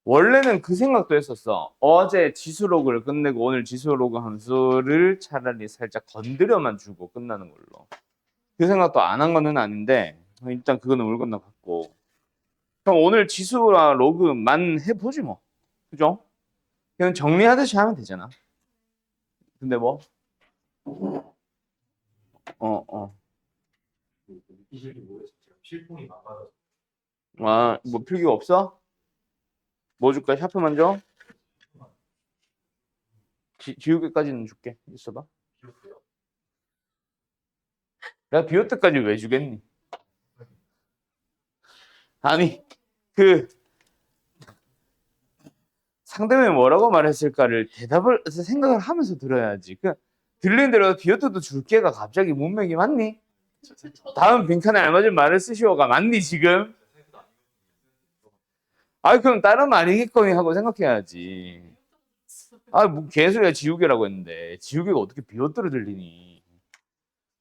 원래는 그 생각도 했었어. 어제 지수로그를 끝내고 오늘 지수로그 함수를 차라리 살짝 건드려만 주고 끝나는 걸로. 그 생각도 안 한 거는 아닌데 일단 그거는 물 건너갔고. 그럼 오늘 지수랑 로그만 해보지 뭐. 그죠? 그냥 정리하듯이 하면 되잖아. 근데 뭐? 어. 느끼실지 모르겠어요. 제가 필통이 망가져서. 아, 뭐 필기가 없어? 뭐 줄까? 샤프 먼저? 지우개까지는 줄게. 있어봐. 기억해요. 내가 비오 때까지 왜 주겠니? 아니, 그 상대방이 뭐라고 말했을까를 대답을 생각을 하면서 들어야지. 그 들리는 대로 비오트도 줄게가 갑자기 문맥이 맞니? 다음 빈칸에 알맞은 말을 쓰시오가 맞니 지금? 아 그럼 다른 말이겠거니 하고 생각해야지. 아 뭐 개소리야 지우개라고 했는데 지우개가 어떻게 비오트로 들리니?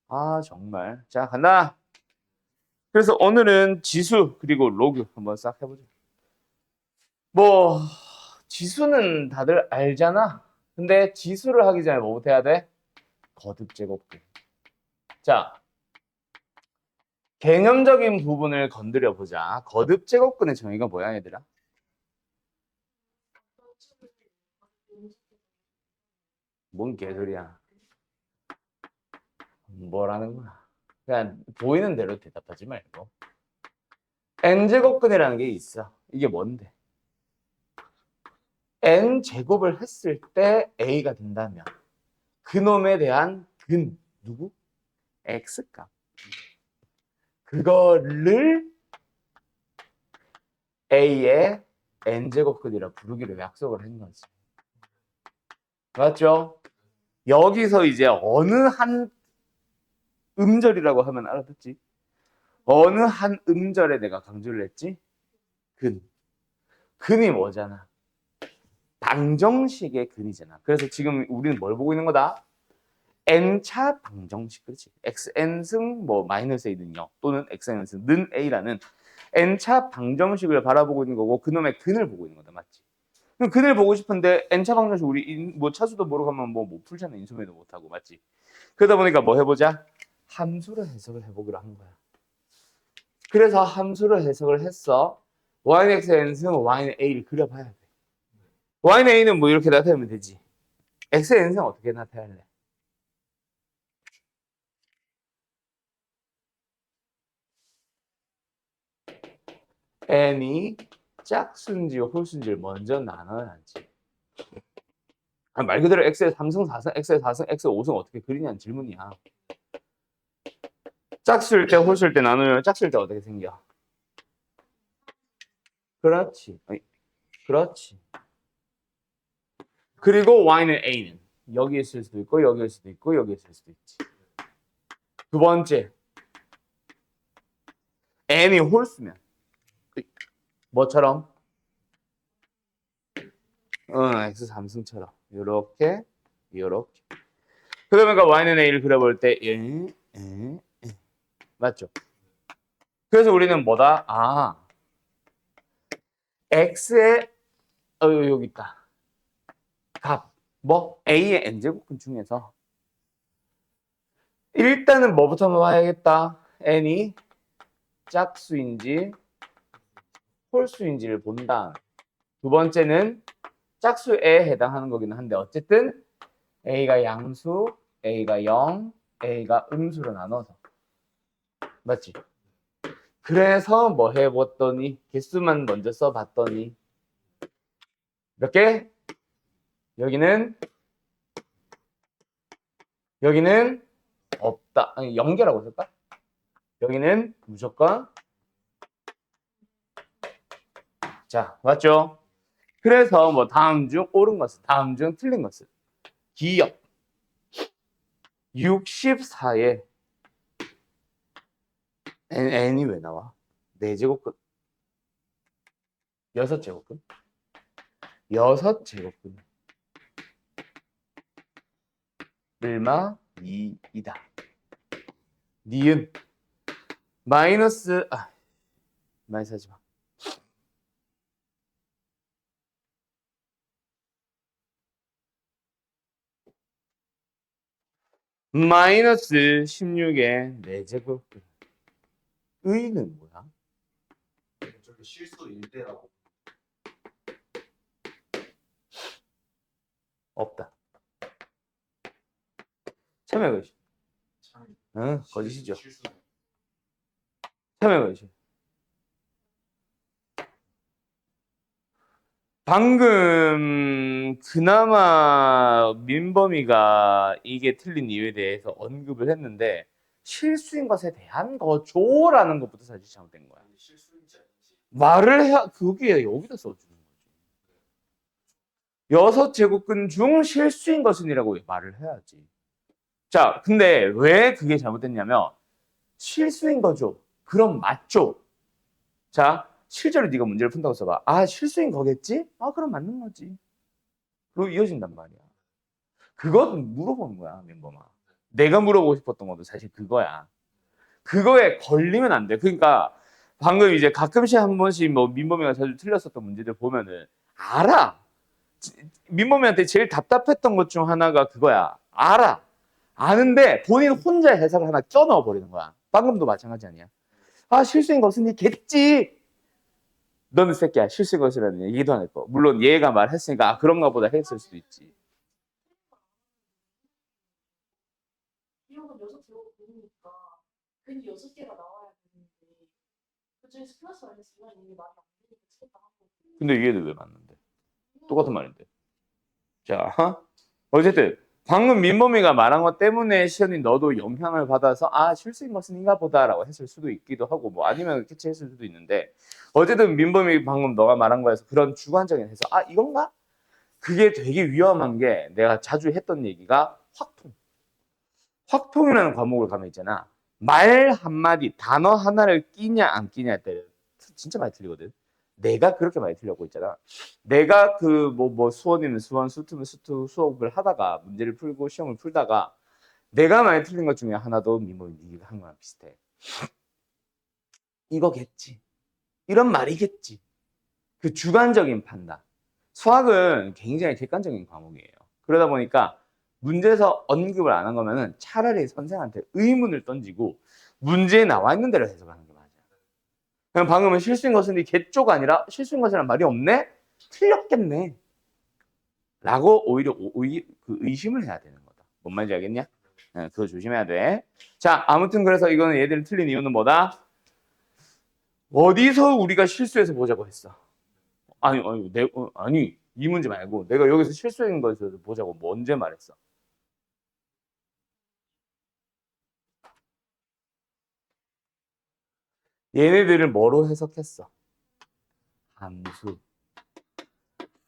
아 정말. 자 간다. 그래서 오늘은 지수 그리고 로그 한번 싹 해보자. 뭐 지수는 다들 알잖아. 근데 지수를 하기 전에 뭐부터 해야 돼? 거듭 제곱근. 자, 개념적인 부분을 건드려 보자. 거듭 제곱근의 정의가 뭐야, 얘들아? 뭔 개소리야? 뭐라는 거야? 그냥 보이는 대로 대답하지 말고. n 제곱근이라는 게 있어. 이게 뭔데? n 제곱을 했을 때 a가 된다면 그놈에 대한 근 누구? x값. 그거를 a의 n제곱근이라 부르기로 약속을 한 거지. 맞죠? 여기서 이제 어느 한 음절이라고 하면 알아듣지? 어느 한 음절에 내가 강조를 했지? 근. 근이 뭐잖아? 방정식의 근이잖아. 그래서 지금 우리는 뭘 보고 있는 거다? n차 방정식, 그렇지? xn승 뭐 마이너스 a는 0 또는 xn승는 a라는 n차 방정식을 바라보고 있는 거고 그놈의 근을 보고 있는 거다, 맞지? 그럼 근을 보고 싶은데 n차 방정식 우리 뭐 차수도 모르고 하면 뭐 못 풀잖아. 인수매도 못 하고, 맞지? 그러다 보니까 뭐 해보자? 함수를 해석을 해보기로 한 거야. 그래서 함수를 해석을 했어. y는 xn승 y는 a를 그려봐야 돼. y는 a는 뭐 이렇게 나타내면 되지. xn승 어떻게 나타낼래? n이 짝수인지 홀수인지를 먼저 나눠야지. 말 그대로 x의 3승, 4승, x의 4승, x의 5승 어떻게 그리냐는 질문이야. 짝수일 때, 홀수일 때 나누면 짝수일 때 어떻게 생겨? 그렇지. 그렇지. 그리고 y는 a는 여기 있을 수도 있고 여기 있을 수도 있고 여기 있을 수도 있지. 두 번째, n이 홀수면 뭐처럼? x 3승처럼 요렇게 요렇게. 그러니까 y는 a를 그려볼 때 맞죠? 그래서 우리는 뭐다? x의 여기 있다. 값. 뭐 a의 n제곱근 중에서 일단은 뭐부터 봐야겠다. n이 짝수인지 홀수인지를 본다. 두 번째는 짝수에 해당하는 거기는 한데 어쨌든 a가 양수, a가 0, a가 음수로 나눠서. 맞지? 그래서 뭐 해봤더니 개수만 먼저 써봤더니 몇 개? 여기는 없다. 아니 0개라고 했을까? 여기는 무조건. 자, 맞죠? 그래서 뭐 다음 중 옳은 것은, 다음 중 틀린 것은 기억 64에 n이 왜 나와? 4제곱근 6제곱근 6제곱근 얼마? 2이다. 니은 마이너스 마이너스 하지 마. 마이너스 16의 4제곱. 의는 뭐야? 저기 실수 1대라고. 없다. 참여 거짓. 참. 응, 거짓이죠. 실수. 참여 거짓. 방금 그나마 민범이가 이게 틀린 이유에 대해서 언급을 했는데 실수인 것에 대한 거죠라는 것부터 사실 잘못된 거야. 실수인지 아닌지. 말을 해야 그게 여기다 써주는 거지. 6제곱근 중 실수인 것은이라고 말을 해야지. 자, 근데 왜 그게 잘못됐냐면 실수인 거죠. 그럼 맞죠. 자, 실제로 네가 문제를 푼다고 써봐. 아, 실수인 거겠지? 아, 그럼 맞는 거지. 그리고 이어진단 말이야. 그것 물어보는 거야, 멤버마. 내가 물어보고 싶었던 것도 사실 그거야. 그거에 걸리면 안 돼. 그러니까 방금 이제 가끔씩 한 번씩 뭐 민범이가 자주 틀렸었던 문제들 보면은 알아. 민범이한테 제일 답답했던 것 중 하나가 그거야. 알아. 아는데 본인 혼자 해석을 하나 껴넣어 버리는 거야. 방금도 마찬가지 아니야. 아, 실수인 것은 이겠지. 너는 새끼야, 실수인 것이라는 얘기도 안 했고. 물론 얘가 말했으니까 아, 그런가 보다 했을 수도 있지. 기억은 6제곱이니까 괜히 6개가 나와야 되는데 그중에서 플러스 마이너스가 이미 말이 안 되니까 치겠다 하고 근데 얘는 왜 맞는데? 똑같은 말인데. 자, 어쨌든 방금 민범이가 말한 것 때문에 시연이 너도 영향을 받아서 아, 실수인 것은 인가 보다라고 했을 수도 있기도 하고 뭐 아니면 캐치했을 수도 있는데 어쨌든 민범이 방금 너가 말한 거에서 그런 주관적인 해서 아, 이건가? 그게 되게 위험한 게 내가 자주 했던 얘기가 확통. 확통이라는 과목을 가면 있잖아. 말 한마디, 단어 하나를 끼냐 안 끼냐에 따라 진짜 많이 틀리거든. 내가 그렇게 많이 틀렸고 있잖아. 내가 그 뭐 수원이면 수원, 수투면 수투 수업을 하다가 문제를 풀고 시험을 풀다가 내가 많이 틀린 것 중에 하나도 민범이 네가 한 거랑 비슷해. 이거겠지. 이런 말이겠지. 그 주관적인 판단. 수학은 굉장히 객관적인 과목이에요. 그러다 보니까 문제에서 언급을 안 한 거면은 차라리 선생한테 의문을 던지고 문제에 나와 있는 대로 해석하는 게 맞아요. 그럼 방금은 실수인 것은 이 개조가 아니라 실수인 것이라는 말이 없네? 틀렸겠네. 라고 오히려 그 의심을 해야 되는 거다. 뭔 말인지 알겠냐? 네, 그거 조심해야 돼. 자, 아무튼 그래서 이거는 얘들이 틀린 이유는 뭐다? 어디서 우리가 실수해서 보자고 했어? 아니, 이 문제 말고 내가 여기서 실수인 것을 보자고 뭐 언제 말했어? 얘네들을 뭐로 해석했어? 함수.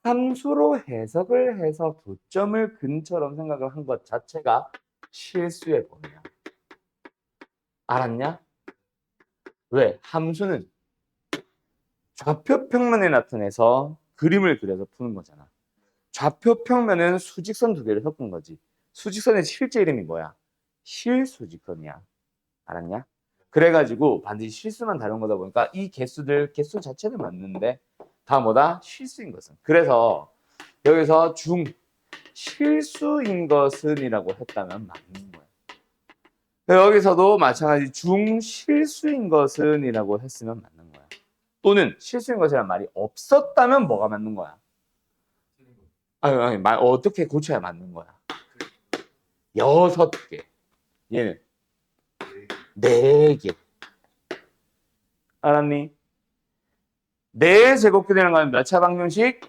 함수로 해석을 해서 교점을 근처럼 생각을 한 것 자체가 실수의 범위야. 알았냐? 왜? 함수는 좌표 평면에 나타내서 그림을 그려서 푸는 거잖아. 좌표 평면은 수직선 두 개를 섞은 거지. 수직선의 실제 이름이 뭐야? 실수직선이야. 알았냐? 그래가지고 반드시 실수만 다른 거다 보니까 이 개수 자체는 맞는데 다 뭐다? 실수인 것은. 그래서 여기서 실수인 것은이라고 했다면 맞는 거야. 여기서도 마찬가지 중실수인 것은이라고 했으면 맞는 거야. 또는 실수인 것이란 말이 없었다면 뭐가 맞는 거야? 아니, 어떻게 고쳐야 맞는 거야? 6개. 얘는 4개. 알았니? 4제곱근이라는 건 몇 차 방정식?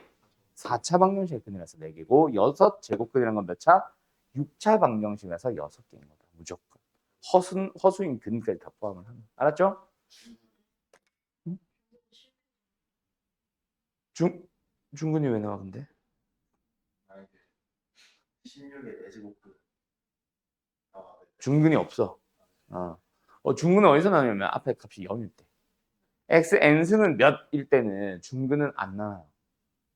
4차 방정식의 근이라서 4개고 6제곱근이라는 건 몇 차? 6차 방정식이라서 6개인 거다. 무조건. 허수인 근까지 다 포함을 하는. 알았죠? 중근이 왜 나와 근데? 16의 4제곱근. 중근이 없어. 중근은 어디서 나오냐면 앞에 값이 0일 때. x n승은 몇일 때는 중근은 안 나와요.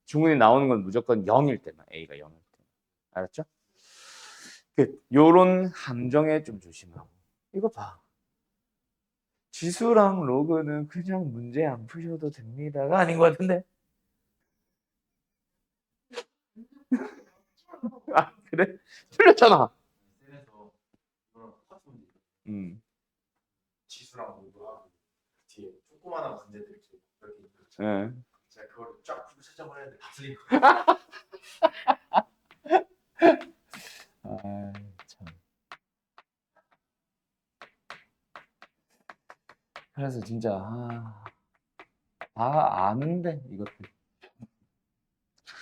중근이 나오는 건 무조건 0일 때만. a가 0일 때. 알았죠? 요런 함정에 좀 조심하고. 이거 봐. 지수랑 로그는 그냥 문제 안 푸셔도 됩니다가 아닌 것 같은데? 아, 그래? 틀렸잖아. 셀에서 지수랑 공부하고 뒤에 조그마한 문제들이 좀 이렇게 있는 거죠. 예. 제가 그걸 쫙 풀고 채점을 했는데 다 틀린 거예요. 아, 참. 그래서 진짜 다 아는데 이것들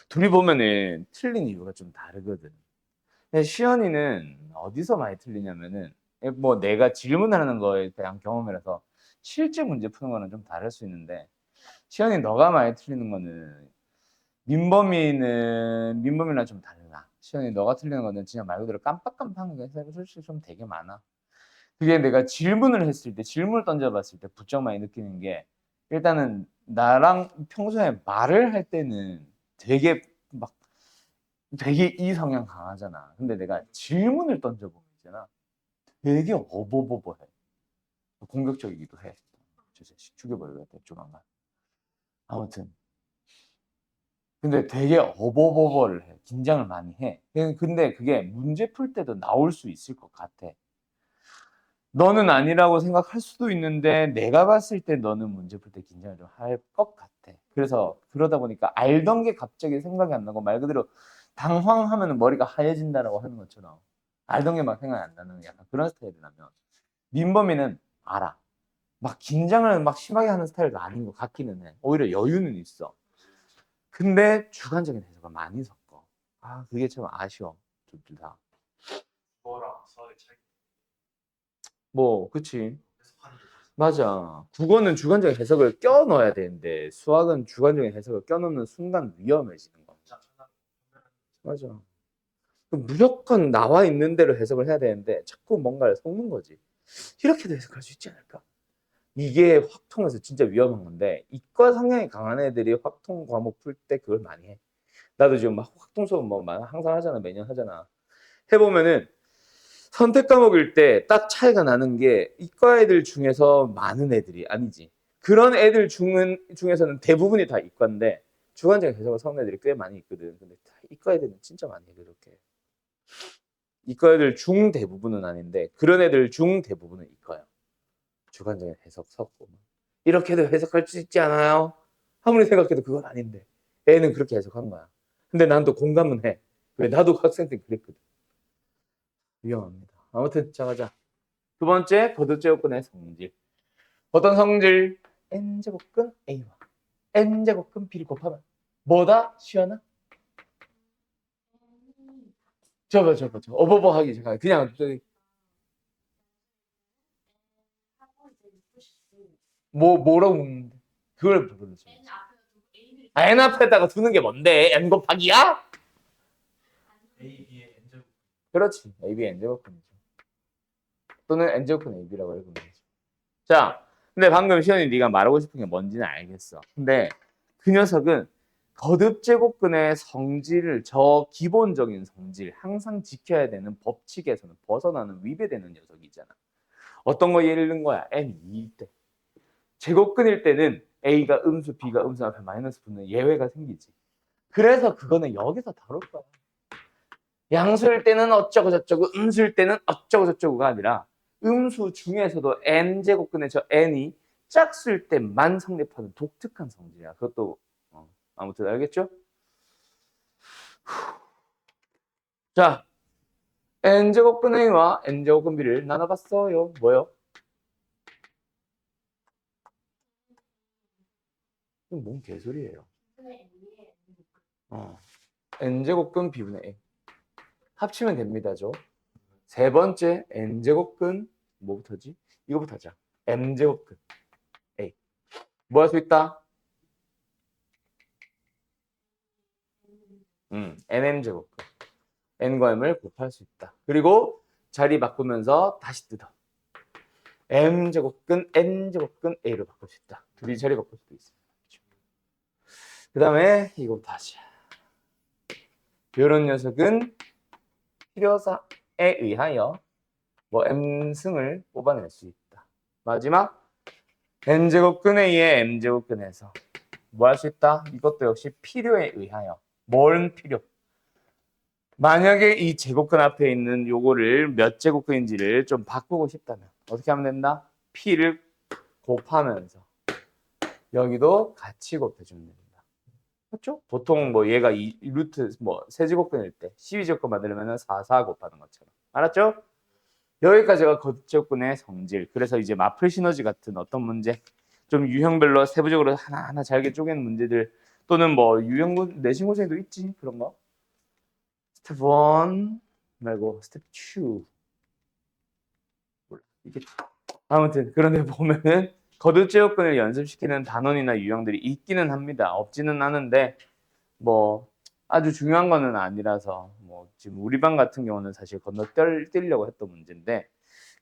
둘이 보면은 틀린 이유가 좀 다르거든. 근데 시연이는 어디서 많이 틀리냐면은 뭐 내가 질문하는 거에 대한 경험이라서 실제 문제 푸는 거는 좀 다를 수 있는데 시연이 너가 많이 틀리는 거는 민범이랑 좀 달라. 시연이 너가 틀리는 거는 진짜 말 그대로 깜빡깜빡한 게 솔직히 좀 되게 많아. 그게 내가 질문을 했을 때, 질문을 던져봤을 때 부쩍 많이 느끼는 게 일단은 나랑 평소에 말을 할 때는 되게 막 되게 이 성향 강하잖아. 근데 내가 질문을 던져보면 있잖아. 되게 어버버버해. 공격적이기도 해. 저 자식 죽여버리겠다, 조만간. 아무튼. 근데 되게 어버버버를 해. 긴장을 많이 해. 근데 그게 문제 풀 때도 나올 수 있을 것 같아. 너는 아니라고 생각할 수도 있는데 내가 봤을 때 너는 문제 풀 때 긴장을 좀 할 것 같아. 그래서 그러다 보니까 알던 게 갑자기 생각이 안 나고 말 그대로 당황하면 머리가 하얘진다라고 하는 것처럼 알던 게 막 생각이 안 나는 약간 그런 스타일이라면 민범이는 알아. 막 긴장을 막 심하게 하는 스타일도 아닌 것 같기는 해. 오히려 여유는 있어. 근데 주관적인 해석을 많이 섞어. 그게 참 아쉬워. 둘 다. 그거랑 수학의 차이. 뭐, 그치. 해석하는 게 다르죠. 맞아. 국어는 주관적인 해석을 껴 넣어야 되는데 수학은 주관적인 해석을 껴 넣는 순간 위험해지는 거. 진짜 천상 맞아. 무조건 나와 있는 대로 해석을 해야 되는데 자꾸 뭔가를 섞는 거지. 이렇게도 해석할 수 있지 않을까? 이게 확통에서 진짜 위험한 건데 이과 성향이 강한 애들이 확통 과목 풀 때 그걸 많이 해. 나도 지금 막 확통 수업 뭐 항상 하잖아. 매년 하잖아. 해보면은 선택 과목일 때 딱 차이가 나는 게 이과 애들 중에서 많은 애들이 아니지. 그런 애들 중에서는 대부분이 다 이과인데 주관적인 해석을 섞는 애들이 꽤 많이 있거든. 근데 이과 애들은 진짜 많이 해 그렇게. 이과 애들 중 대부분은 아닌데 그런 애들 중 대부분은 이과야. 주관적인 해석 섞고 이렇게도 해석할 수 있지 않아요? 아무리 생각해도 그건 아닌데 애는 그렇게 해석한 거야. 근데 난 또 공감은 해. 왜 나도 학생 때 그랬거든. 위험합니다. 아무튼 자 가자. 두 번째 거듭제곱근의 성질. 어떤 성질? n제곱근 a와 n제곱근 b를 곱하면 뭐다? 시연아? 저거 어버버 하기 잠깐 그냥 하고 이제 묶으시고 뭐라고 묻는데 그걸 부르지. N 앞에 두고 A를 n 앞에다가 두는 게 뭔데? n 곱하기야? A, B의 n제곱. 그렇지. ab n제곱근이죠. 또는 n제곱근 ab라고 해보면 되죠. 자, 근데 방금 시연이 네가 말하고 싶은 게 뭔지는 알겠어. 근데 그 녀석은 거듭제곱근의 성질을 저 기본적인 성질 항상 지켜야 되는 법칙에서는 벗어나는 위배되는 녀석이잖아. 어떤 거 예를 든 거야? n2일 때. 제곱근일 때는 a가 음수, b가 음수 앞에 마이너스 붙는 예외가 생기지. 그래서 그거는 여기서 다룰 거야. 양수일 때는 어쩌고 저쩌고, 음수일 때는 어쩌고 저쩌고가 아니라 음수 중에서도 n제곱근의 저 n이 짝수일 때만 성립하는 독특한 성질이야. 그것도 아무튼 알겠죠? 자, n제곱근 a와 n제곱근 b를 나눠봤어요. 뭐요? 이건 뭔 개소리예요? N분의 A의 N n제곱근 b분의 a 합치면 됩니다죠. 세 번째 n제곱근 뭐부터지? 이거부터 하자. m제곱근 a 뭐 할 수 있다? nm제곱근 n과 m을 곱할 수 있다. 그리고 자리 바꾸면서 다시 뜯어. m제곱근 n제곱근 a로 바꿀 수 있다. 둘이 자리 바꿀 수도 있어요. 그 다음에 이거부터 하자. 이런 녀석은 필요사에 의하여 뭐 m승을 뽑아낼 수 있다. 마지막 n제곱근 a의 m제곱근에서 뭐 할 수 있다? 이것도 역시 필요에 의하여. 뭔 필요? 만약에 이 제곱근 앞에 있는 요거를 몇 제곱근인지를 좀 바꾸고 싶다면 어떻게 하면 된다? P를 곱하면서 여기도 같이 곱해주면 됩니다. 맞죠? 보통 뭐 얘가 이 루트 뭐 세제곱근일 때 12제곱근 만들려면 4, 4 곱하는 것처럼. 알았죠? 여기까지가 거듭제곱근의 성질. 그래서 이제 마플 시너지 같은 어떤 문제, 좀 유형별로 세부적으로 하나하나 잘게 쪼개는 문제들, 또는 뭐 유형 내신고생도 있지 그런 거. 스텝 1 말고 스텝 2. 몰라. 이게 아무튼 그런데 보면은 거듭제곱근을 연습시키는 단원이나 유형들이 있기는 합니다. 없지는 않은데 뭐 아주 중요한 거는 아니라서 뭐 지금 우리 반 같은 경우는 사실 건너뛰려고 했던 문제인데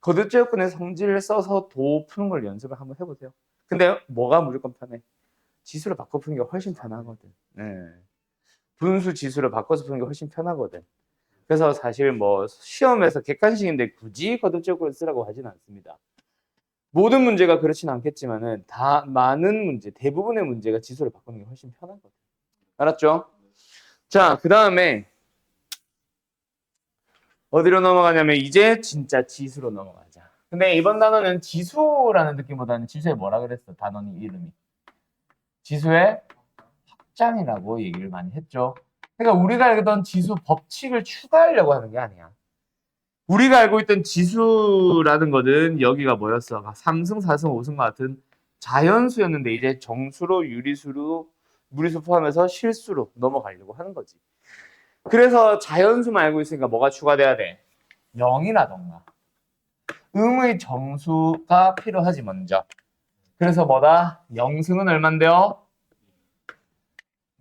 거듭제곱근의 성질을 써서 도 푸는 걸 연습을 한번 해보세요. 근데 뭐가 무조건 편해? 지수를 바꿔 푸는 게 훨씬 편하거든. 네. 분수 지수를 바꿔서 푸는 게 훨씬 편하거든. 그래서 사실 뭐 시험에서 객관식인데 굳이 거듭제곱근을 쓰라고 하진 않습니다. 모든 문제가 그렇진 않겠지만은 다 많은 문제, 대부분의 문제가 지수를 바꾸는 게 훨씬 편하거든. 알았죠? 자, 그 다음에 어디로 넘어가냐면 이제 진짜 지수로 넘어가자. 근데 이번 단어는 지수라는 느낌보다는 지수에 뭐라 그랬어? 단원이 이름이. 지수의 확장이라고 얘기를 많이 했죠. 그러니까 우리가 알던 지수 법칙을 추가하려고 하는 게 아니야. 우리가 알고 있던 지수라는 거는 여기가 뭐였어? 3승, 4승, 5승 같은 자연수였는데 이제 정수로, 유리수로, 무리수 포함해서 실수로 넘어가려고 하는 거지. 그래서 자연수만 알고 있으니까 뭐가 추가돼야 돼? 0이라던가 음의 정수가 필요하지 먼저. 그래서 뭐다? 0승은 얼만데요?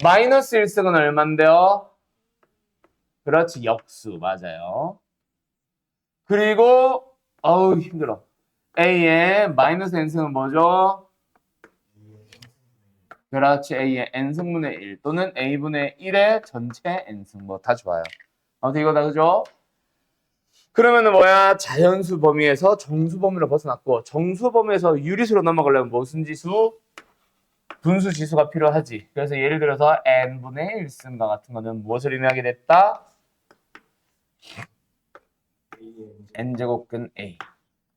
마이너스 1승은 얼만데요? 그렇지, 역수. 맞아요. 그리고 어우 힘들어. A의 마이너스 n승은 뭐죠? 그렇지, A의 n승분의 1 또는 A분의 1의 전체 n승 뭐 다 좋아요. 아무튼 이거 다 그죠? 그러면은 뭐야? 자연수 범위에서 정수 범위로 벗어났고 정수 범위에서 유리수로 넘어가려면 무슨 지수? 분수 지수가 필요하지. 그래서 예를 들어서 n분의 1승과 같은 거는 무엇을 의미하게 됐다? n제곱근 A.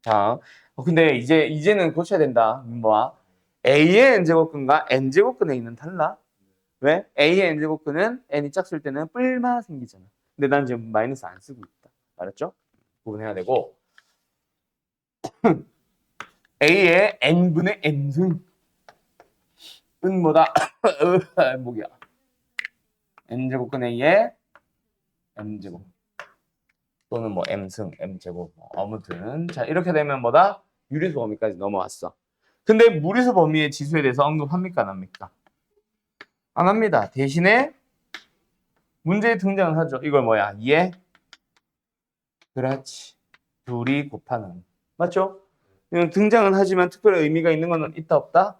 자, 근데 이제는 고쳐야 된다. 뭐야? A의 n제곱근과 n제곱근 A는 달라. 왜? A의 n제곱근은 n이 짝쓸 때는 뿔마 생기잖아. 근데 난 지금 마이너스 안 쓰고 있다. 알았죠? 구분해야 되고 A의 n분의 n승 은 뭐다? 목이야. n제곱근 A의 m제곱 또는 뭐 m승, m제곱 아무튼 자 이렇게 되면 뭐다? 유리수 범위까지 넘어왔어. 근데 무리수 범위의 지수에 대해서 언급합니까? 안 합니까? 안 합니다. 대신에 문제에 등장은 하죠. 이걸 뭐야? 이해? 그렇지. 둘이 곱하는. 맞죠? 등장은 하지만 특별히 의미가 있는 건 있다 없다?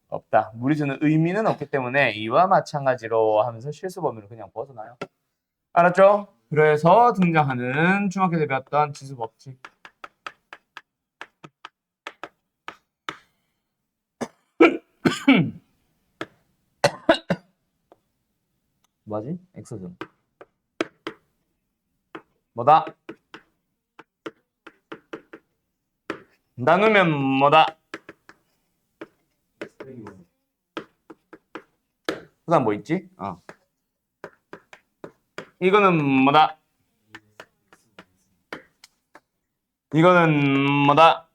없다. 무리수는 의미는 없기 때문에 이와 마찬가지로 하면서 실수 범위를 그냥 벗어나요. 알았죠? 그래서 등장하는 중학교 때 배웠던 지수 법칙. 뭐지? 엑소즘. 뭐다? 나누면 뭐다? 그 다음 뭐 있지? 이거는 뭐다? 이거는 뭐다?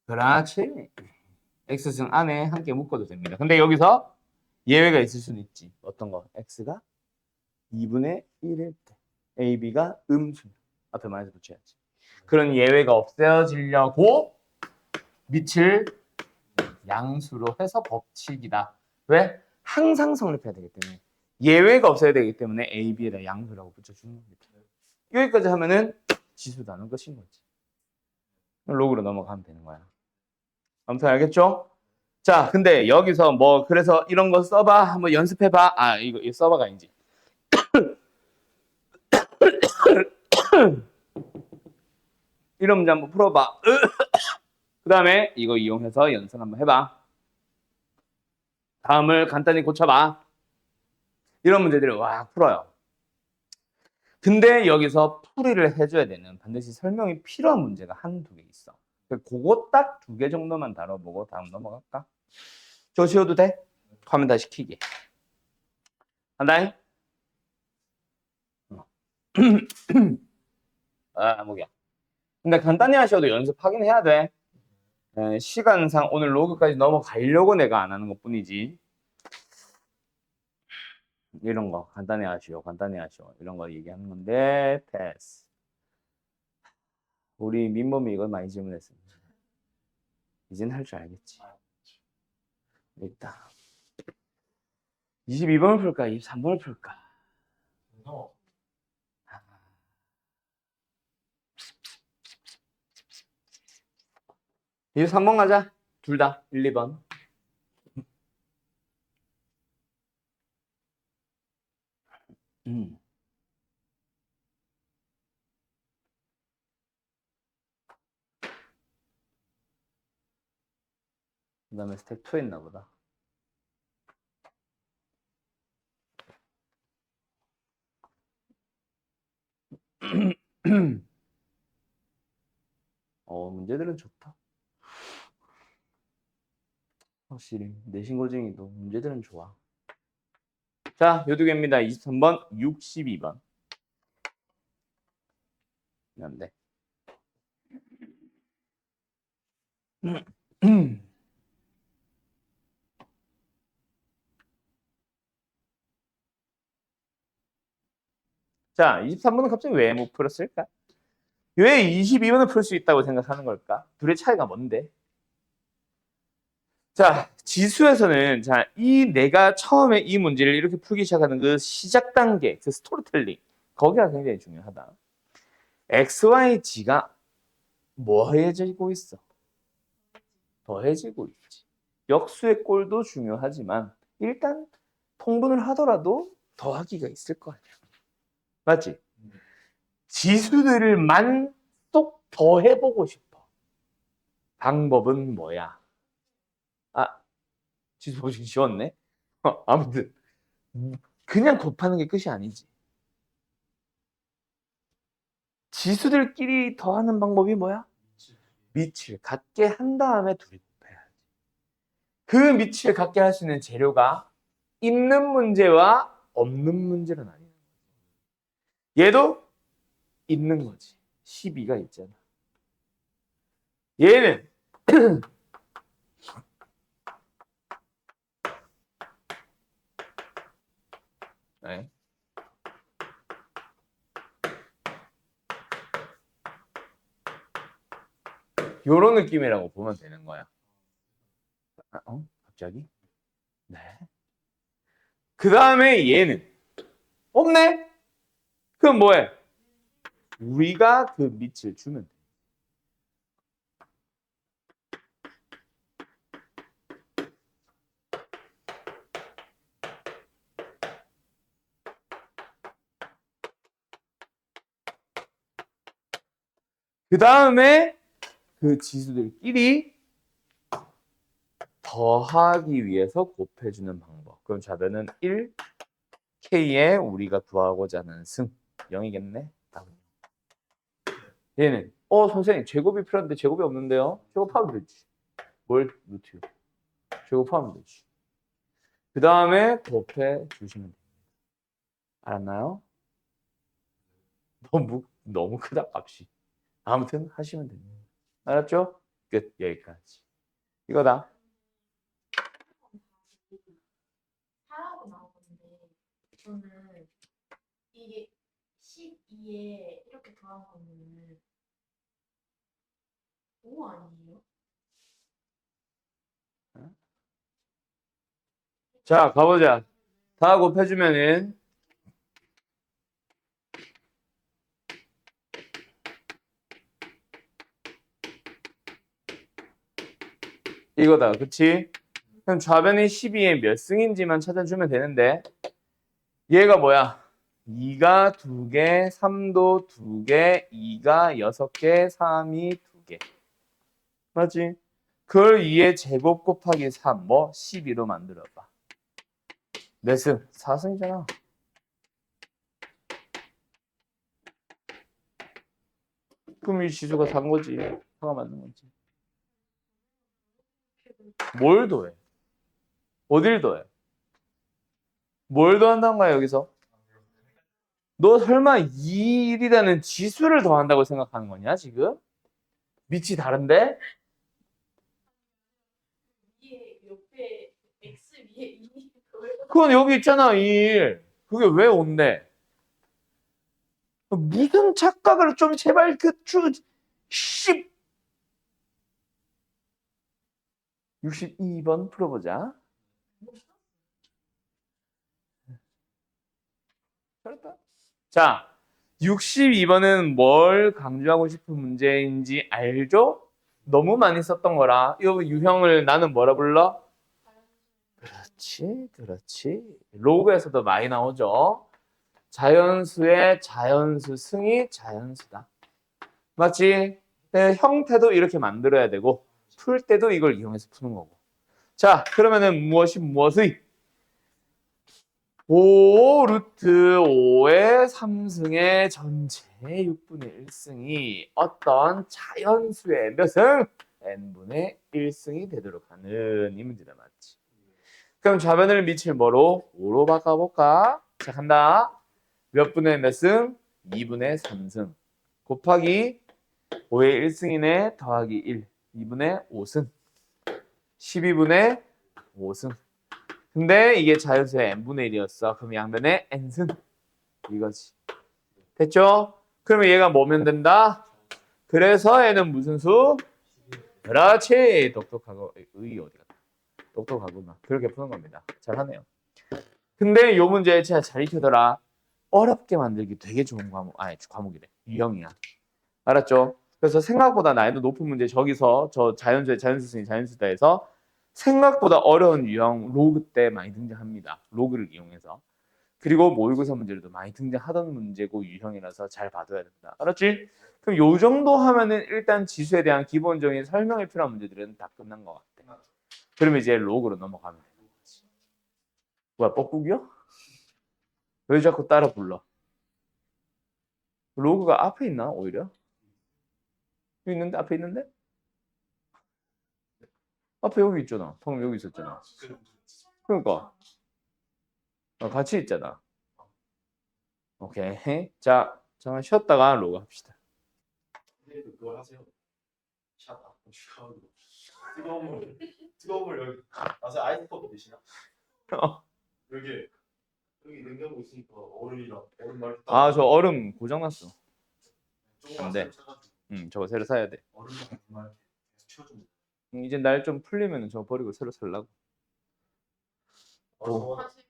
그렇지. x승 안에 함께 묶어도 됩니다. 근데 여기서 예외가 있을 수는 있지. 어떤 거? x가 2분의 1일 때 ab가 음수 앞에 마이너스 붙여야지. 그런 예외가 없어지려고 밑을 양수로 해서 법칙이다. 왜? 항상 성립해야 되기 때문에 예외가 없어야 되기 때문에 a, b에다 양수라고 붙여주는 겁니다. 여기까지 하면은 지수다는 것인 거지. 로그로 넘어가면 되는 거야. 아무튼 알겠죠? 자, 근데 여기서 뭐 그래서 이런 거 써봐 한번 연습해봐. 이거 써봐가 아니지. 이런 문제 한번 풀어봐. 그 다음에 이거 이용해서 연습 한번 해봐. 다음을 간단히 고쳐봐. 이런 문제들을 와 풀어요. 근데 여기서 풀이를 해줘야 되는 반드시 설명이 필요한 문제가 한두 개 있어. 그거 딱 두 개 정도만 다뤄보고 다음 넘어갈까? 저거 지워도 돼? 화면 다시 켜게. 한다잉? 아, 뭐야. 근데 간단히 하셔도 연습하긴 해야 돼. 시간상 오늘 로그까지 넘어가려고 내가 안 하는 것 뿐이지. 이런 거 간단히 하시오. 간단히 하시오. 이런 거 얘기하는 건데 패스. 우리 민범이 이걸 많이 질문했습니다. 이젠 할 줄 알겠지. 있다. 22번을 풀까? 23번을 풀까? 어, 23번 가자. 둘 다. 1, 2번. 그 다음에 스텝 2 했나 보다. 문제들은 좋다. 확실히 내신 고증이도 문제들은 좋아. 자, 요 두 개입니다. 23번, 62번. 네. 자, 23번은 갑자기 왜 못 풀었을까? 왜 22번을 풀 수 있다고 생각하는 걸까? 둘의 차이가 뭔데? 자, 지수에서는 내가 처음에 이 문제를 이렇게 풀기 시작하는 그 시작 단계, 그 스토리텔링, 거기가 굉장히 중요하다. X, Y, G가 뭐해지고 있어? 더해지고 있지. 역수의 꼴도 중요하지만 일단 통분을 하더라도 더하기가 있을 거 아니야. 맞지? 지수들을 만속 더해보고 싶어. 방법은 뭐야? 아, 지수 보기 쉬웠네. 아무튼 그냥 곱하는 게 끝이 아니지. 지수들끼리 더하는 방법이 뭐야? 밑을 같게 한 다음에 둘이 곱해야지. 그 밑을 같게 할 수 있는 재료가 있는 문제와 없는 문제는 아니야. 얘도 있는 거지. 12가 있잖아. 얘는 네. 요런 느낌이라고 보면 되는 거야. 갑자기? 네. 그 다음에 얘는 없네? 그럼 뭐해? 우리가 그 밑을 주면 돼. 그 다음에 그 지수들끼리 더하기 위해서 곱해주는 방법. 그럼 좌변은 1, K에 우리가 구하고자 하는 승 0이겠네. 얘는 선생님 제곱이 필요한데 제곱이 없는데요. 제곱하면 되지. 뭘 루트 제곱하면 되지. 그 다음에 곱해 주시면 됩니다. 알았나요? 너무 크다 값이. 아무튼 하시면 됩니다. 알았죠? 끝. 여기까지. 이거다. 하라고 나오는데 저는 이게 12에 이렇게 더한 거는 5 아니에요? 자, 가보자. 다 곱해주면은 이거다. 그치? 그럼 좌변이 12의 몇 승인지만 찾아주면 되는데 얘가 뭐야? 2가 2개, 3도 2개, 2가 6개, 3이 2개. 맞지? 그걸 2의 제곱 곱하기 3, 12로 만들어봐. 몇 승? 4승이잖아. 그럼 이 지수가 4인 거지. 4가 맞는 거지. 뭘 더해? 어딜 더해? 뭘 더한다는 거야, 여기서? 너 설마 2일이라는 지수를 더한다고 생각하는 거냐, 지금? 밑이 다른데? 위에 옆에 x 위에 2 그건 여기 있잖아, 2일. 그게 왜 5인데? 무슨 착각을 좀 제발 그 62번 풀어보자. 잘했다. 자, 62번은 뭘 강조하고 싶은 문제인지 알죠? 너무 많이 썼던 거라. 이 유형을 나는 뭐라 불러? 그렇지, 그렇지. 로그에서도 많이 나오죠. 자연수의 자연수 승이 자연수다. 맞지? 네, 형태도 이렇게 만들어야 되고 풀 때도 이걸 이용해서 푸는 거고. 자, 그러면은 무엇이 무엇의? 5 루트 5의 3승의 전체 6분의 1승이 어떤 자연수의 몇 승? n분의 1승이 되도록 하는 이 문제다. 맞지? 그럼 좌변을 미칠 뭐로? 5로 바꿔볼까? 자, 간다. 몇 분의 몇 승? 2분의 3승. 곱하기 5의 1승이네. 더하기 1. 2분의 5승. 12분의 5승. 근데 이게 자연수의 n분의 1이었어. 그럼 양변에 n승. 이거지. 됐죠? 그러면 얘가 뭐면 된다? 그래서 얘는 무슨 수? 그렇지. 똑똑하고. 의 어디 갔다. 똑똑하구나. 그렇게 푸는 겁니다. 잘하네요. 근데 이 문제 진짜 잘 익혀더라. 어렵게 만들기 되게 좋은 과목. 아니, 과목이래. 유형이야. 알았죠? 그래서 생각보다 난이도 높은 문제 저기서 저 자연수의 자연수승이 자연수다에서 생각보다 어려운 유형 로그 때 많이 등장합니다. 로그를 이용해서. 그리고 모의고사 문제로도 많이 등장하던 문제고 유형이라서 잘 봐둬야 된다. 알았지? 그럼 요 정도 하면은 일단 지수에 대한 기본적인 설명이 필요한 문제들은 다 끝난 것 같아. 그러면 이제 로그로 넘어가면 되는 거지. 뭐야, 뻐꾸기요? 왜 자꾸 따라 불러? 로그가 앞에 있나 오히려? 여기 있는데? 앞에 있는데? 앞에 여기 있잖아. 방금 여기 있었잖아. 그러니까 같이 있잖아. 오케이. 자, 잠깐 쉬었다가 로그 합시다. 선생님도 그걸 하세요. 샤다. 샤워. 뜨거운 물 여기. 아, 아이스커피 드시나? 어. 여기 냉장고 있으니까 얼음이랑 얼음 말고. 아, 저 얼음 고장났어. 안 돼. 쳐가지고 저거 새로 사야 돼. 얼음이랑 정말 계속 치워주면. 이제 날 좀 풀리면 저거 버리고 새로 살라고. 사실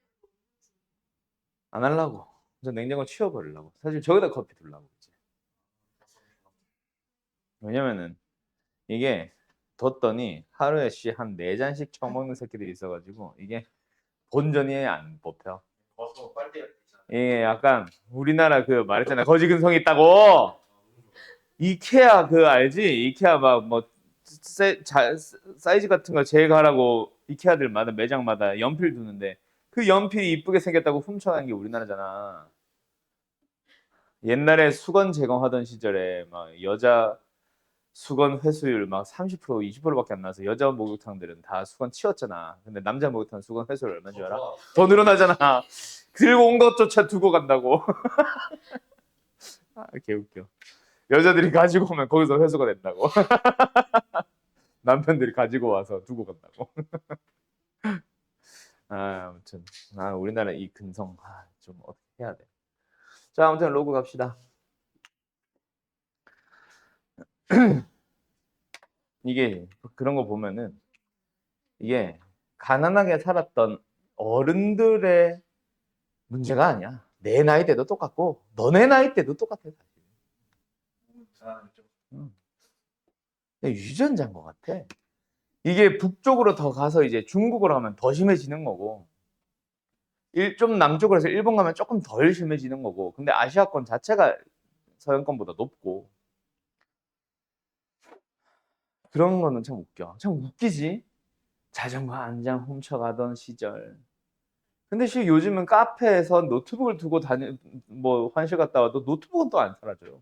안 하려고. 저 냉장고 치워버리려고. 사실 저기다 커피 두려고. 이제. 왜냐면은 이게 뒀더니 하루에 한 4잔씩 처먹는 새끼들이 있어가지고 이게 본전이 안 뽑혀. 벗어 빨대 있잖아. 이게 약간 우리나라 그 말했잖아. 거지 근성이 있다고. 이케아 그 알지? 이케아 막 뭐 사이즈 같은 거 제거하라고 이케아들마다 매장마다 연필 두는데 그 연필이 이쁘게 생겼다고 훔쳐가는 게 우리나라잖아. 옛날에 수건 제공하던 시절에 막 여자 수건 회수율 막 30% 20%밖에 안 나서 여자 목욕탕들은 다 수건 치웠잖아. 근데 남자 목욕탕 수건 회수율 얼마인 줄 알아? 더 늘어나잖아. 들고 온 것조차 두고 간다고. 아, 개웃겨. 여자들이 가지고 오면 거기서 회수가 된다고. 남편들이 가지고 와서 두고 간다고. 아, 아무튼 우리나라 이 근성 좀 어떻게 해야 돼. 자, 아무튼 로그 갑시다. 이게 그런 거 보면은 이게 가난하게 살았던 어른들의 문제가 아니야. 내 나이 때도 똑같고 너네 나이 때도 똑같아. 아, 좀. 유전자인 것 같아. 이게 북쪽으로 더 가서 이제 중국으로 가면 더 심해지는 거고 좀 남쪽으로 해서 일본 가면 조금 덜 심해지는 거고 근데 아시아권 자체가 서양권보다 높고 그런 거는 참 웃겨. 참 웃기지. 자전거 한 장 훔쳐가던 시절. 근데 요즘은 카페에서 노트북을 두고 뭐 환실 갔다 와도 노트북은 또 안 사라져요.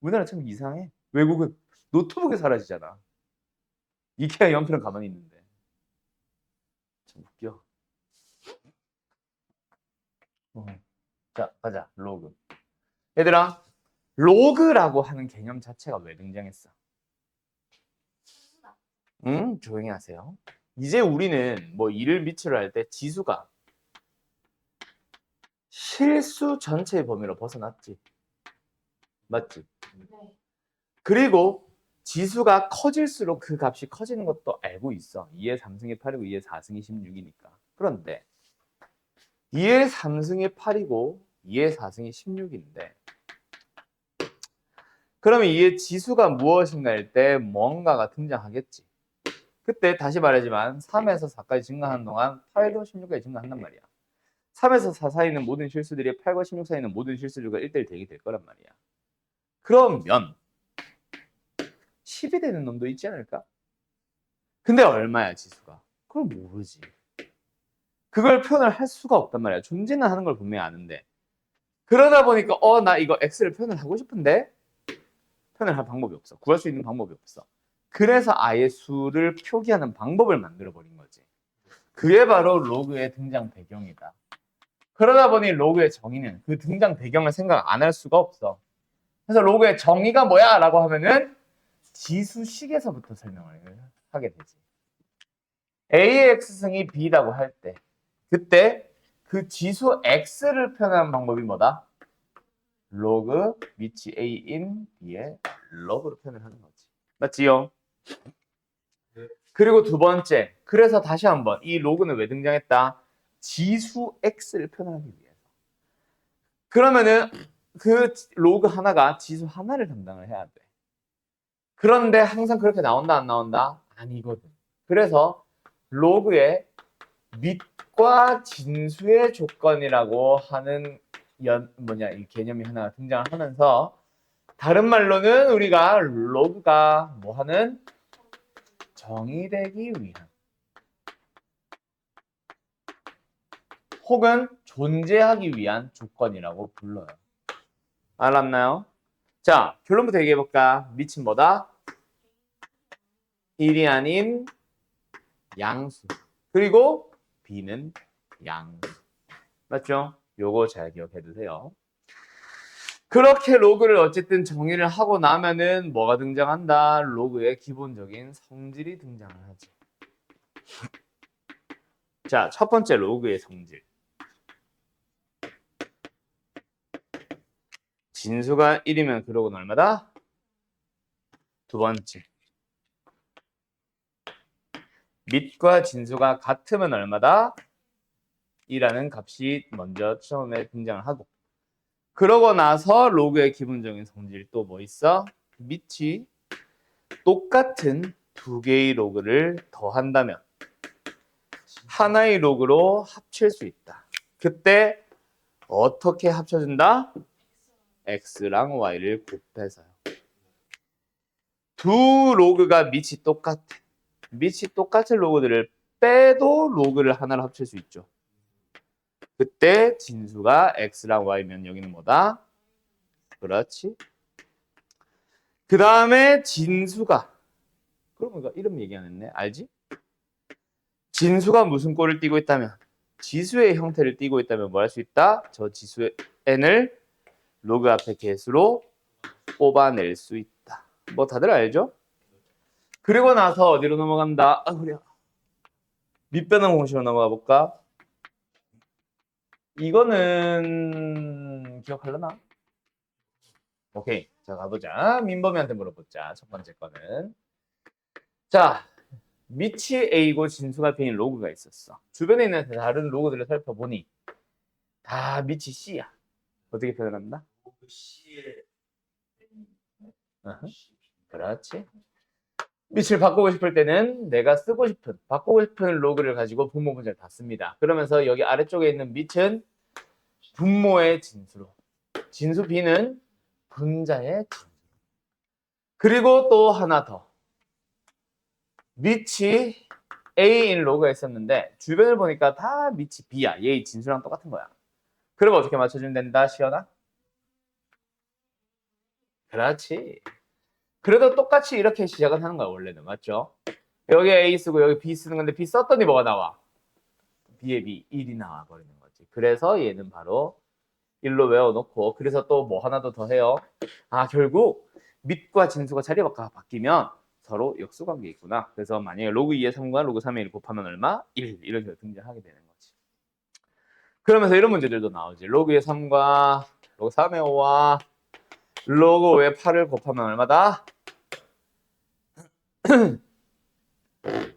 우리나라 참 이상해. 외국은 노트북에 사라지잖아. 이케아 연필은 가만히 있는데. 참 웃겨. 자, 가자. 로그. 얘들아, 로그라고 하는 개념 자체가 왜 등장했어? 조용히 하세요. 이제 우리는 뭐 일을 미치를 할 때 지수가 실수 전체의 범위로 벗어났지. 맞지? 네. 그리고 지수가 커질수록 그 값이 커지는 것도 알고 있어. 2의 3승의 8이고 2의 4승이 16이니까. 그런데 2의 3승이 8이고 2의 4승이 16인데 그러면 2의 지수가 무엇인가 할 때 뭔가가 등장하겠지. 그때 다시 말하지만 3에서 4까지 증가하는 동안 8도 16까지 증가한단 말이야. 3에서 4 사이에 있는 모든 실수들이 8과 16 사이에 있는 모든 실수들과 1대1 대응이 될 거란 말이야. 그러면 10이 되는 놈도 있지 않을까? 근데 얼마야 지수가? 그걸 모르지. 그걸 표현을 할 수가 없단 말이야. 존재는 하는 걸 분명히 아는데. 그러다 보니까 나 이거 x를 표현을 하고 싶은데 표현을 할 방법이 없어. 구할 수 있는 방법이 없어. 그래서 아예 수를 표기하는 방법을 만들어 버린 거지. 그게 바로 로그의 등장 배경이다. 그러다 보니 로그의 정의는 그 등장 배경을 생각 안 할 수가 없어. 그래서 로그의 정의가 뭐야? 라고 하면은 지수식에서부터 설명을 하게 되지. A의 x승이 B라고 할 때 그때 그 지수 x를 표현하는 방법이 뭐다? 로그 밑이 A인 B의 로그로 표현을 하는 거지. 맞지요? 그리고 두 번째, 그래서 다시 한번 이 로그는 왜 등장했다? 지수 x를 표현하기 위해서. 그러면은 그 로그 하나가 지수 하나를 담당을 해야 돼. 그런데 항상 그렇게 나온다 안 나온다? 아니거든. 그래서 로그의 밑과 진수의 조건이라고 하는 이 개념이 하나 등장하면서 다른 말로는 우리가 로그가 뭐 하는 정의되기 위한 혹은 존재하기 위한 조건이라고 불러요. 알았나요? 자, 결론부터 얘기해볼까? 밑은 뭐다? 1이 아닌 양수. 그리고 B는 양수. 맞죠? 요거 잘 기억해두세요. 그렇게 로그를 어쨌든 정의를 하고 나면은 뭐가 등장한다? 로그의 기본적인 성질이 등장을 하지. 자, 첫 번째 로그의 성질. 진수가 1이면 그 로그는 얼마다? 두 번째. 밑과 진수가 같으면 얼마다? 2라는 값이 먼저 처음에 등장을 하고 그러고 나서 로그의 기본적인 성질 또 뭐 있어? 밑이 똑같은 두 개의 로그를 더한다면 하나의 로그로 합칠 수 있다. 그때 어떻게 합쳐준다? x랑 y를 곱해서요. 두 로그가 밑이 똑같아. 밑이 똑같은 로그들을 빼도 로그를 하나로 합칠 수 있죠. 그때 진수가 x랑 y면 여기는 뭐다? 그렇지. 그 다음에 진수가 그러면 이름 얘기 안 했네. 알지? 진수가 무슨 꼴을 띠고 있다면 지수의 형태를 띠고 있다면 뭐 할 수 있다? 저 지수의 n을 로그 앞에 개수로 뽑아낼 수 있다. 뭐 다들 알죠? 그리고 나서 어디로 넘어간다? 그래. 밑변환 공식으로 넘어가 볼까? 이거는 기억하려나? 오케이. 자, 가보자. 민범이한테 물어보자. 첫 번째 거는. 자, 밑이 A고 진수가 B인 로그가 있었어. 주변에 있는 다른 로그들을 살펴보니 다 밑이 C야. 어떻게 표현한다? C의 그렇지. 밑을 바꾸고 싶을 때는 내가 쓰고 싶은, 바꾸고 싶은 로그를 가지고 분모 분자를 다 씁니다. 그러면서 여기 아래쪽에 있는 밑은 분모의 진수로, 진수 B는 분자의 진수. 그리고 또 하나 더. 밑이 A인 로그가 있었는데 주변을 보니까 다 밑이 B야. 얘의 진수랑 똑같은 거야. 그러면 어떻게 맞춰주면 된다, 시연아? 그렇지. 그래도 똑같이 이렇게 시작은 하는 거야 원래는. 맞죠? 여기 A 쓰고 여기 B 쓰는 건데 B 썼더니 뭐가 나와? B에 B 1이 나와 버리는 거지. 그래서 얘는 바로 1로 외워놓고, 그래서 또 뭐 하나 더 해요. 아, 결국 밑과 진수가 자리가 바뀌면 서로 역수관계에 있구나. 그래서 만약에 로그 2의 3과 로그 3의 1 곱하면 얼마? 1 이렇게 등장하게 되는 거지. 그러면서 이런 문제들도 나오지. 로그 2의 3과 로그 3의 5와 로그 5의 8을 곱하면 얼마다?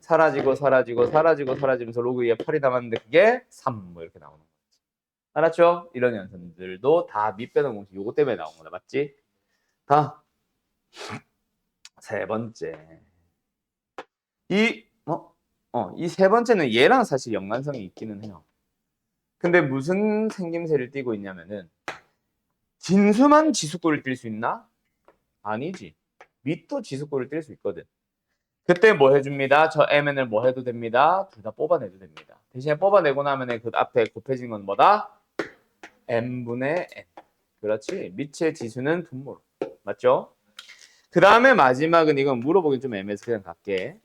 사라지고 사라지고 사라지고 사라지면서 로그 2의 8이 남았는데 그게 3 뭐 이렇게 나오는 거지. 알았죠? 이런 연산들도 다 밑배는 공식 요거 때문에 나온 거다. 맞지? 다 세 번째. 이 세 번째는 얘랑 사실 연관성이 있기는 해요. 근데 무슨 생김새를 띠고 있냐면은, 진수만 지수꼴을 띌 수 있나? 아니지. 밑도 지수꼴을 띌 수 있거든. 그때 뭐 해줍니다. 저 mn을 뭐 해도 됩니다. 둘 다 뽑아내도 됩니다. 대신에 뽑아내고 나면 그 앞에 곱해진 건 뭐다? n분의 n. 그렇지. 밑의 지수는 분모로. 맞죠? 그 다음에 마지막은, 이건 물어보긴 좀 애매해서 그냥 갈게.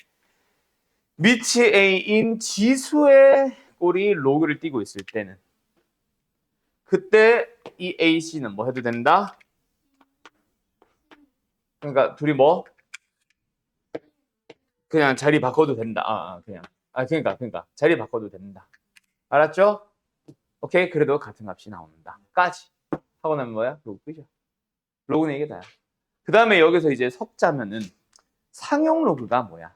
밑이 a인 지수의 꼴이 로그를 띄고 있을 때는, 그때 이 ac는 뭐 해도 된다? 그러니까 둘이 뭐? 그냥 자리 바꿔도 된다. 그러니까 자리 바꿔도 된다. 알았죠? 오케이. 그래도 같은 값이 나온다. 까지 하고 나면 뭐야? 로그 끝이야. 로그는 이게 다야. 그 다음에 여기서 이제 섞자면은, 상용 로그가 뭐야?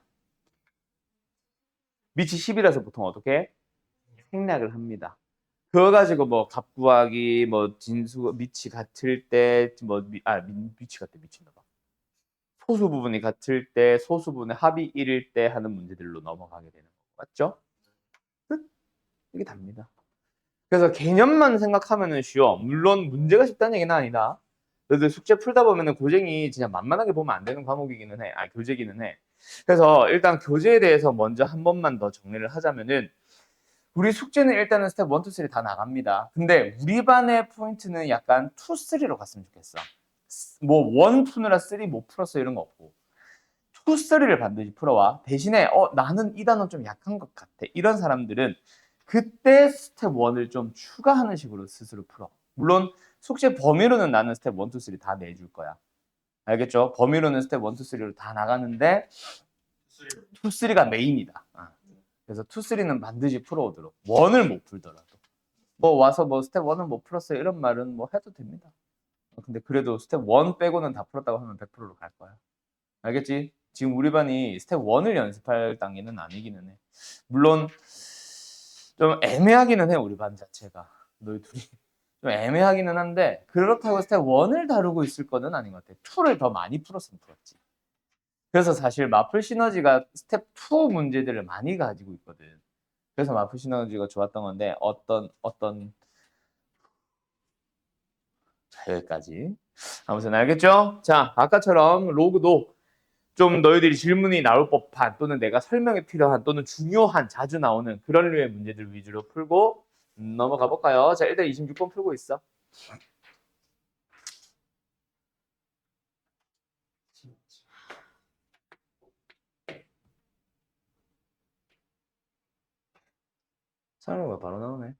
밑이 10이라서 보통 어떻게? 생략을 합니다. 그거 가지고 뭐 값 구하기, 뭐 진수 밑이 같을 때, 밑이 같대 미친다 봐. 소수 부분이 같을 때, 소수 부분의 합이 1일 때 하는 문제들로 넘어가게 되는 거 맞죠? 끝. 이게 답니다. 그래서 개념만 생각하면은 쉬워. 물론 문제가 쉽다는 얘기는 아니다. 너희들 숙제 풀다 보면은 고쟁이 진짜 만만하게 보면 안 되는 과목이기는 해. 교재기는 해. 그래서 일단 교재에 대해서 먼저 한 번만 더 정리를 하자면은, 우리 숙제는 일단은 스텝 1, 2, 3 다 나갑니다. 근데 우리 반의 포인트는 약간 2, 3로 갔으면 좋겠어. 뭐 1, 2느라 3 못 풀었어 이런 거 없고 2, 3를 반드시 풀어와. 대신에 나는 이 단원 좀 약한 것 같아. 이런 사람들은 그때 스텝 1을 좀 추가하는 식으로 스스로 풀어. 물론 숙제 범위로는 나는 스텝 1, 2, 3 다 내줄 거야. 알겠죠? 범위로는 스텝 1, 2, 3로 다 나가는데 2, 3가 메인이다. 그래서 2, 3는 반드시 풀어오도록. 1을 못 풀더라도. 뭐 와서 뭐 스텝 1은 못 풀었어요 이런 말은 뭐 해도 됩니다. 근데 그래도 스텝 1 빼고는 다 풀었다고 하면 100%로 갈 거야. 알겠지? 지금 우리 반이 스텝 1을 연습할 단계는 아니기는 해. 물론 좀 애매하기는 해 우리 반 자체가. 너희 둘이 좀 애매하기는 한데, 그렇다고 스텝 1을 다루고 있을 거는 아닌 것 같아. 2를 더 많이 풀었으면 풀었지. 그래서 사실 마플 시너지가 스텝 2 문제들을 많이 가지고 있거든. 그래서 마플 시너지가 좋았던 건데, 자, 여기까지. 아무튼 알겠죠? 자, 아까처럼 로그도 좀 너희들이 질문이 나올 법한, 또는 내가 설명이 필요한, 또는 중요한, 자주 나오는 그런 류의 문제들 위주로 풀고 넘어가 볼까요? 자, 일단 26번 풀고 있어. 설명가 바로 나오네.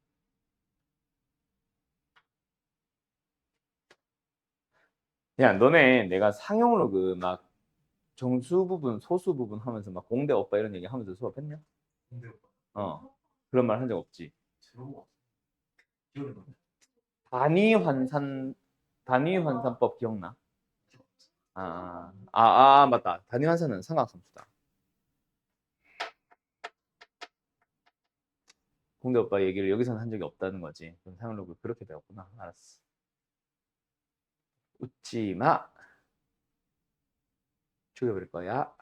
야, 너네 내가 상용 로그 막 정수 부분, 소수 부분 하면서 막 공대 오빠 이런 얘기 하면서 수업했냐? 근데 그런 말 한 적 없지. 제로가 기억이 나. 단위 환산, 단위 환산법 기억나? 맞다. 단위 환산은 삼각함수다. 공대 오빠 얘기를 여기서는 한 적이 없다는 거지. 그럼 상용 로그 그렇게 배웠구나. 알았어. 웃지 마. 죽여버릴 거야.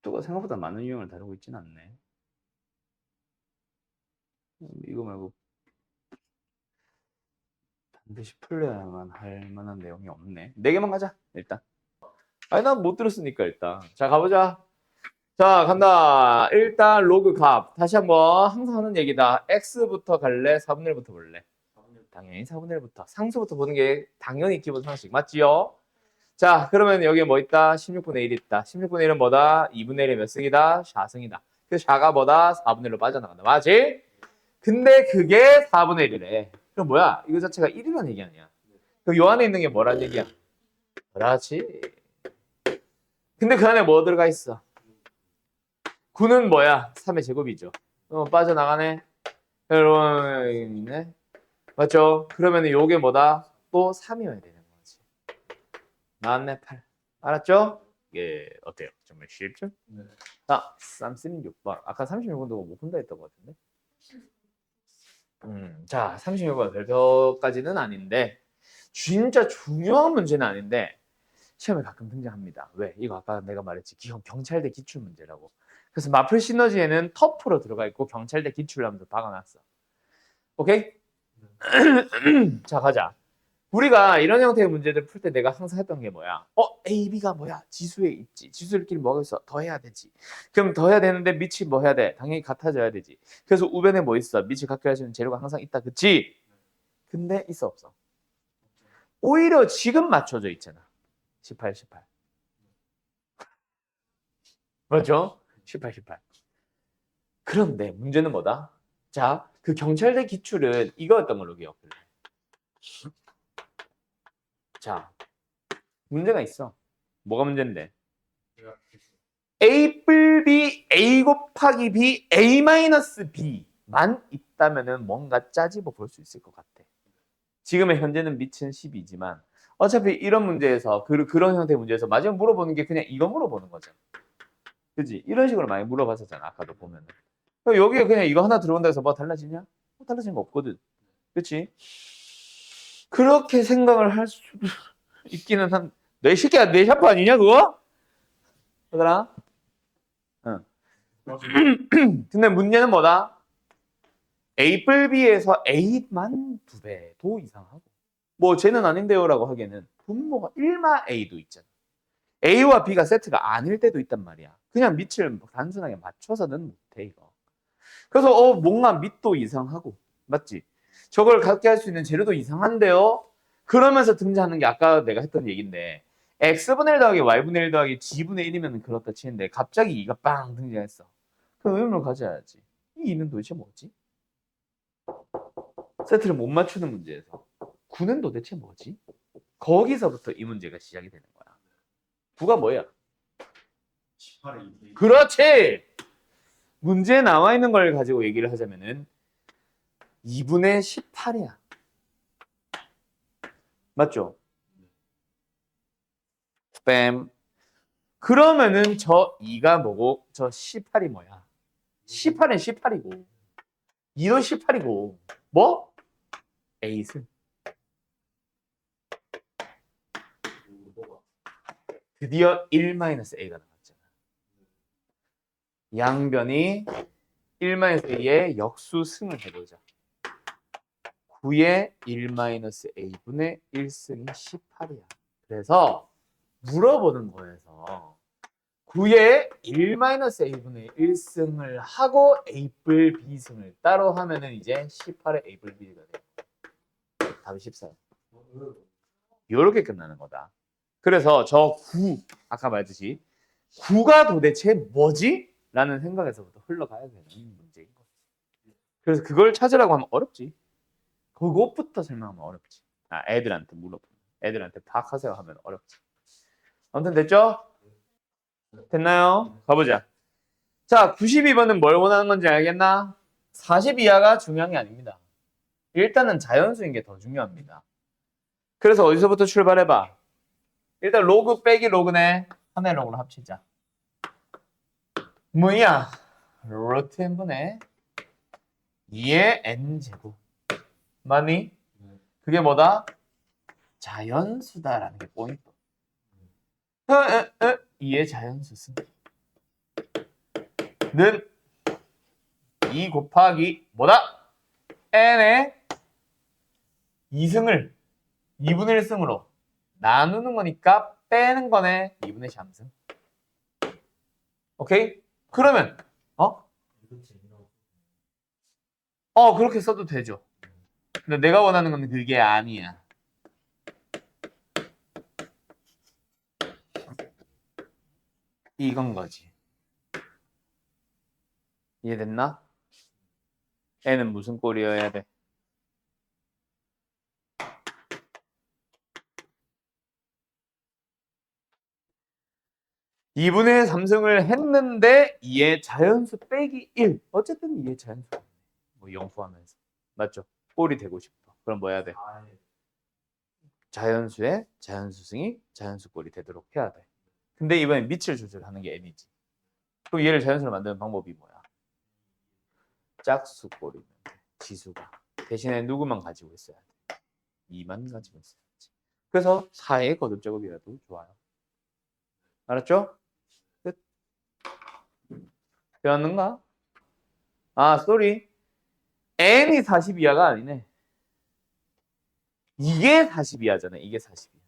속도가 생각보다 많은 유형을 다루고 있지는 않네. 이거 말고 반드시 풀려야만 할 만한 내용이 없네. 4개만 가자 일단. 아니 난 못 들었으니까 일단. 자 가보자. 자 간다. 일단 로그 값. 다시 한번 항상 하는 얘기다. x부터 갈래? 4분의 1부터 볼래? 당연히 4분의 1부터. 상수부터 보는 게 당연히 기본 상식 맞지요? 자 그러면 여기에 뭐 있다? 16분의 1 있다. 16분의 1은 뭐다? 2분의 1이 몇 승이다? 4승이다. 그래서 4가 뭐다? 4분의 1로 빠져나간다. 맞지? 근데 그게 4분의 1이래. 그럼 뭐야? 이거 자체가 1이라는 얘기 아니야. 그럼 요 안에 있는 게 뭐란 얘기야? 그렇지. 근데 그 안에 뭐 들어가 있어? 9는 뭐야? 3의 제곱이죠. 빠져나가네. 여러분 있네. 맞죠? 그러면 요게 뭐다? 또 3이어야 되는 거지. 나왔네 8. 알았죠? 예, 어때요? 정말 쉽죠? 네. 자, 36번. 아까 36번도 못 푼다 했던 것 같은데. 자, 36번 별표까지는 아닌데 진짜 중요한 문제는 아닌데 시험에 가끔 등장합니다. 왜? 이거 아까 내가 말했지. 경찰대 기출 문제라고. 그래서 마플 시너지에는 터프로 들어가 있고 경찰대 기출을 하면서 박아놨어. 오케이? 자, 가자. 우리가 이런 형태의 문제들 풀 때 내가 항상 했던 게 뭐야? A, B가 뭐야? 지수에 있지. 지수들끼리 뭐가 있어? 더해야 되지. 그럼 더해야 되는데 밑이 뭐 해야 돼? 당연히 같아져야 되지. 그래서 우변에 뭐 있어? 밑이 같게 할 수 있는 재료가 항상 있다. 그치? 근데 있어 없어? 오히려 지금 맞춰져 있잖아. 18, 18. 맞죠? 18, 18. 그런데 문제는 뭐다? 자, 그 경찰대 기출은 이거였던 걸로 기억해. 자, 문제가 있어. 뭐가 문제인데? A 뿔 B, A 곱하기 B, A 마이너스 B만 있다면은 뭔가 짜집어 볼 수 있을 것 같아. 지금의 현재는 밑은 10이지만 어차피 이런 문제에서 그런 형태의 문제에서 마지막 물어보는 게 그냥 이거 물어보는 거잖아. 그지? 이런 식으로 많이 물어봤었잖아. 아까도 보면은. 여기에 그냥 이거 하나 들어온다 해서 뭐 달라지냐? 뭐 달라지는 거 없거든. 그치? 그렇게 생각을 할 수도 있기는 한, 내 새끼야, 내 샤프 아니냐, 그거? 얘들아? 응. 근데 문제는 뭐다? A 뿔 B에서 A만 2배도 이상하고. 뭐, 쟤는 아닌데요, 라고 하기에는 분모가 1마 A도 있잖아. A와 B가 세트가 아닐 때도 있단 말이야. 그냥 밑을 단순하게 맞춰서는 못해, 이거. 그래서, 뭔가 밑도 이상하고. 맞지? 저걸 갖게 할 수 있는 재료도 이상한데요? 그러면서 등장하는 게 아까 내가 했던 얘기인데 x분의 1 더하기 y분의 1 더하기 g분의 1이면 그렇다 치는데 갑자기 2가 빵 등장했어. 그럼 의문을 가져야지. 이 2는 도대체 뭐지? 세트를 못 맞추는 문제에서 9는 도대체 뭐지? 거기서부터 이 문제가 시작이 되는 거야. 9가 뭐야? 18에 2. 그렇지! 문제에 나와 있는 걸 가지고 얘기를 하자면은 2분의 18이야. 맞죠? 뺨. 그러면은 저 2가 뭐고 저 18이 뭐야? 18은 18이고 2도 18이고 뭐? 8은 드디어 1-A가 나왔잖아. 양변이 1-A의 역수승을 해보자. 9의 1-A분의 1승이 18이야. 그래서 물어보는 거에서 9의 1-A분의 1승을 하고 A뿔 B승을 따로 하면은 이제 18의 A뿔 B가 돼요. 답이 14. 이렇게 끝나는 거다. 그래서 저 9, 아까 말했듯이 9가 도대체 뭐지? 라는 생각에서부터 흘러가야 되는 문제인 거지. 그래서 그걸 찾으라고 하면 어렵지. 그것부터 설명하면 어렵지. 애들한테 물어보면. 애들한테 파악하세요 하면 어렵지. 아무튼 됐죠? 됐나요? 가보자. 자, 92번은 뭘 원하는 건지 알겠나? 40 이하가 중요한 게 아닙니다. 일단은 자연수인 게 더 중요합니다. 그래서 어디서부터 출발해봐? 일단 로그 빼기 로그네. 하나의 로그로 합치자. 뭐야? 루트 n분의 2의 n제곱. 맞니? 그게 뭐다? 자연수다라는 게 포인트. 2의 자연수승. 는 2 곱하기 뭐다? n의 2승을 2분의 1승으로 나누는 거니까 빼는 거네. 2분의 3승. 오케이? 그러면 그렇게 써도 되죠. 근데 내가 원하는 건 그게 아니야. 이건 거지. 이해됐나? n은 무슨 꼴이어야 돼? 2분의 3승을 했는데 2의 자연수 빼기 1. 어쨌든 2의 자연수. 뭐 영수하면서. 맞죠? 꼴이 되고 싶어. 그럼 뭐 해야 돼? 자연수의 자연수승이 자연수꼴이 되도록 해야 돼. 근데 이번엔 밑을 조절하는 게 n이지. 그럼 얘를 자연수로 만드는 방법이 뭐야? 짝수꼴이면 돼. 지수가. 대신에 누구만 가지고 있어야 돼? 2만 가지고 있어야지. 그래서 4의 거듭제곱이라도 좋아요. 알았죠? 끝. 배웠는가? 아, 쏘리. n이 40 이하가 아니네. 이게 40 이하잖아. 이게 40 이하.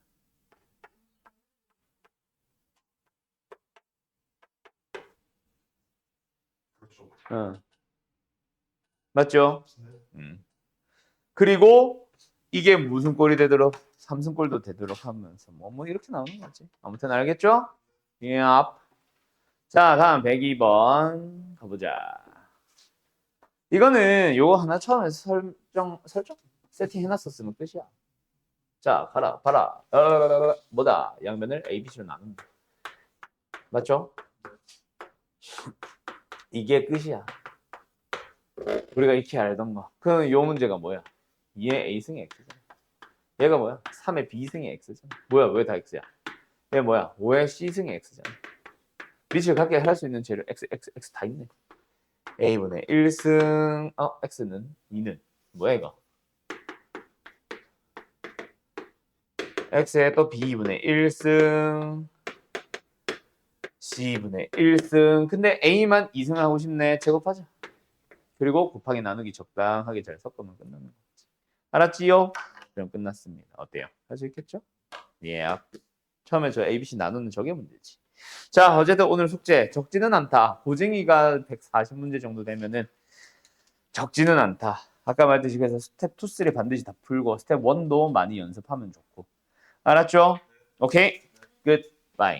그렇죠. 맞죠? 그리고 이게 무슨 꼴이 되도록 3승꼴도 되도록 하면서 뭐 이렇게 나오는 거지. 아무튼 알겠죠? 예. 자, 다음 102번 가보자. 이거는 요거 하나 처음에 설정 세팅 해놨었으면 끝이야. 자, 봐라. 뭐다? 양면을 A, B, C로 나눈다. 맞죠? 이게 끝이야. 우리가 익히 알던 거. 그럼 요 문제가 뭐야? 2의 A승이 X잖아. 얘가 뭐야? 3의 B승이 X잖아. 뭐야? 왜 다 X야? 얘 뭐야? 5의 C승이 X잖아. 밑을 갖게 할 수 있는 재료 X 다 있네. A분의 1승 X는 2는 뭐야 이거? X에 또 B분의 1승 C분의 1승. 근데 A만 2승 하고 싶네. 제곱하자. 그리고 곱하기 나누기 적당하게 잘 섞으면 끝나는 거지. 알았지요? 그럼 끝났습니다. 어때요? 할 수 있겠죠? 예. 처음에 저 ABC 나누는 저게 문제지. 자, 어쨌든 오늘 숙제 적지는 않다. 고쟁이가 140문제 정도 되면은 적지는 않다. 아까 말했듯이 그래서 스텝 2, 3 반드시 다 풀고 스텝 1도 많이 연습하면 좋고. 알았죠? 오케이. 끝. 바이.